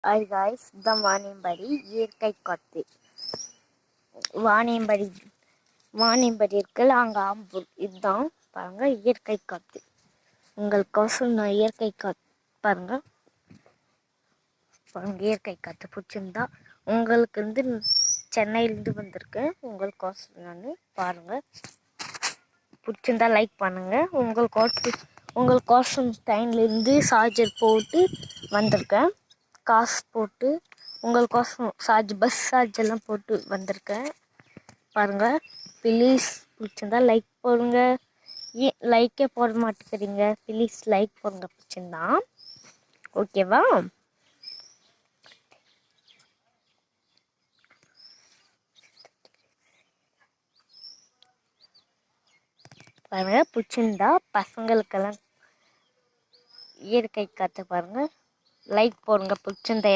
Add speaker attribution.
Speaker 1: Hi guys, இதுதான் வாணியம்பாடி இயற்கை காற்று. வாணியம்பாடி இருக்குல்ல, அங்கே ஆம்பூர். இதுதான் பாருங்க இயற்கை காற்று. உங்களுக்கோசம் நான் இயற்கை காற்று பாருங்க இயற்கை காற்று பிடிச்சிருந்தா உங்களுக்கு சென்னையிலேருந்து வந்திருக்கேன். உங்களுக்கோசம் நான் பாருங்கள். பிடிச்சிருந்தா லைக் பண்ணுங்கள். உங்களுக்கோசம் ட்ரெயின்லேருந்து சார்ஜர் போட்டு வந்திருக்கேன். காசு போட்டு உங்களுக்கோசம் பஸ் சார்ஜ் எல்லாம் போட்டு வந்திருக்கேன். பாருங்கள், ப்ளீஸ் பிடிச்சிருந்தா லைக் போடுங்க. லைக்கே போட மாட்டேங்கிறீங்க, ப்ளீஸ் லைக் போடுங்க பிடிச்சிருந்தா. ஓகேவா? பாருங்க, பிடிச்சிருந்தா பசங்களுக்கெல்லாம் இயற்கை காற்று பாருங்கள், லைக் போடுங்க பிடிச்சிருந்தா.